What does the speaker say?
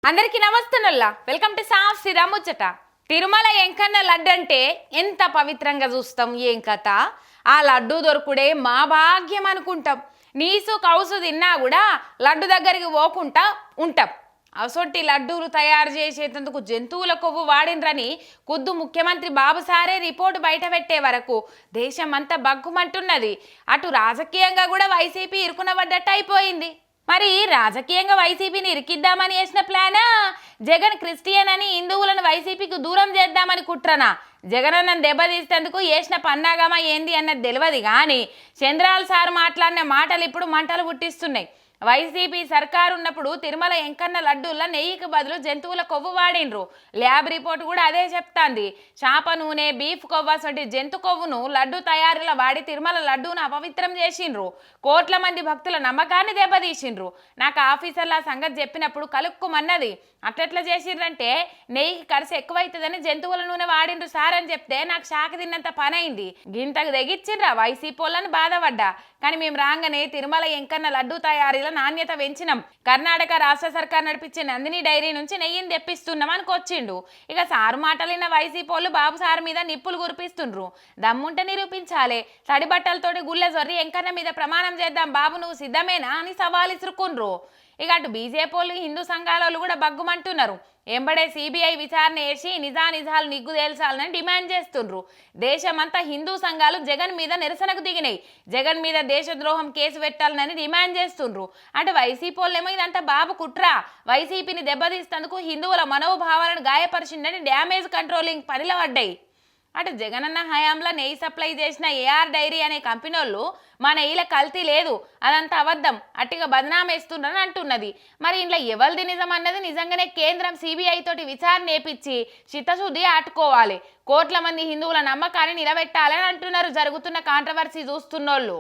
అందరికీ నమస్తేనల్లా welcome to సాఫ్ శ్రీరామ్ ముచ్చట. తిరుమల ఎంకన్న లడ్డు అంటే ఎంత పవిత్రంగా చూస్తాం. ఏం కథ, ఆ లడ్డు దొరుకుడే మా భాగ్యం అనుకుంటాం. నీసు కౌసు తిన్నా కూడా లడ్డు దగ్గరికి పోకుండా ఉంటాం. అసొంటి లడ్డూలు తయారు చేసేందుకు జంతువుల కొవ్వు వాడినరని ఖుద్దు ముఖ్యమంత్రి బాబుసారే రిపోర్టు బయట పెట్టే వరకు దేశమంతా బగ్గుమంటున్నది. అటు రాజకీయంగా కూడా వైసీపీ ఇరుకునబడ్డట్టు అయిపోయింది. మరి రాజకీయంగా వైసీపీని ఇరికిద్దామని వేసిన ప్లానా, జగన్ క్రిస్టియన్ అని హిందువులను వైసీపీకి దూరం చేద్దామని కుట్రనా? జగన్ అన్నను దెబ్బతీసేందుకు వేసిన పన్నాగమా ఏంది అన్నది తెలియదు. కానీ చంద్రాల్ సార్ మాట్లాడిన మాటలు ఇప్పుడు మంటలు పుట్టిస్తున్నాయి. వైసీపీ సర్కారు ఉన్నప్పుడు తిరుమల ఎంకన్న లడ్డూల్లో నెయ్యికి బదులు జంతువుల కొవ్వు వాడిండ్రు. ల్యాబ్ రిపోర్ట్ కూడా అదే చెప్తాంది. చేప నూనె, బీఫ్ కొవ్వు వంటి జంతు కొవ్వును లడ్డు తయారీలో వాడి తిరుమల లడ్డూను అపవిత్రం చేసిండ్రు. కోట్ల మంది భక్తుల నమ్మకాన్ని దెబ్బతీసిండ్రు. నాకు ఆఫీసర్ల సంగతి చెప్పినప్పుడు కలుక్కుమన్నది. అట్లెట్లా చేసిండ్రంటే నెయ్యికి ఖర్చు ఎక్కువైతుందని జంతువుల నూనె వాడిండ్రు సార్ అని చెప్తే నాకు షాక తిన్నంత పని అయింది. గింతకు తెగిచ్చిండ్రా వైసీపీ వాళ్ళని బాధపడ్డా. కానీ మేము రాగానే తిరుమల ఎంకన్న లడ్డు తయారీలో నాణ్యత పెంచినాం. కర్ణాటక రాష్ట్ర సర్కార్ నడిపించే నందిని డైరీ నుంచి నెయ్యిని తెప్పిస్తున్నాం అనుకొచ్చిండు. ఇక సారు మాటలిన్న వైసీపీ వాళ్ళు బాబు సారు మీద నిప్పులు కురిపిస్తుండ్రు. దమ్ముంటే నిరూపించాలి. తడి బట్టలతోటి గుళ్ళె జొర్రి ఎంకన్న మీద ప్రమాణం చేద్దాం బాబు, నువ్వు సిద్ధమేనా అని సవాల్ ఇసురుకుండ్రు. ఇక అటు బీజేపీ వాళ్ళు, హిందూ సంఘాల వాళ్ళు కూడా బగ్గుమంటున్నారు. ఎంబడే సిబిఐ విచారణ చేసి నిజాలు నిగ్గు తేల్చాలని డిమాండ్ చేస్తుండ్రు. దేశమంతా హిందూ సంఘాలు జగన్ మీద నిరసనకు దిగినాయి. జగన్ మీద దేశద్రోహం కేసు పెట్టాలని డిమాండ్ చేస్తుండ్రు. అంటే వైసీపీ వాళ్ళేమో ఇదంతా బాబు కుట్రా, వైసీపీని దెబ్బతీసేందుకు హిందువుల మనోభావాలను గాయపరిచిందని డ్యామేజ్ కంట్రోలింగ్ పనిలో పడ్డాయి. అటు జగనన్న హయాంలో నెయ్యి సప్లై చేసిన ఏఆర్ డైరీ అనే కంపెనీ వాళ్ళు మా నెయ్యిల కల్తీ లేదు, అదంతా అబద్ధం, అట్టిగా బదనామేస్తుండ్రని అంటున్నది. మరి ఇంట్లో ఎవరిది నిజం అన్నది నిజంగానే కేంద్రం సిబిఐ తోటి విచారణ నేపించి చిత్తశుద్ధి ఆటుకోవాలి. కోట్ల మంది హిందువుల నమ్మకాన్ని నిలబెట్టాలని అంటున్నారు జరుగుతున్న కాంట్రవర్సీ చూస్తున్నోళ్ళు.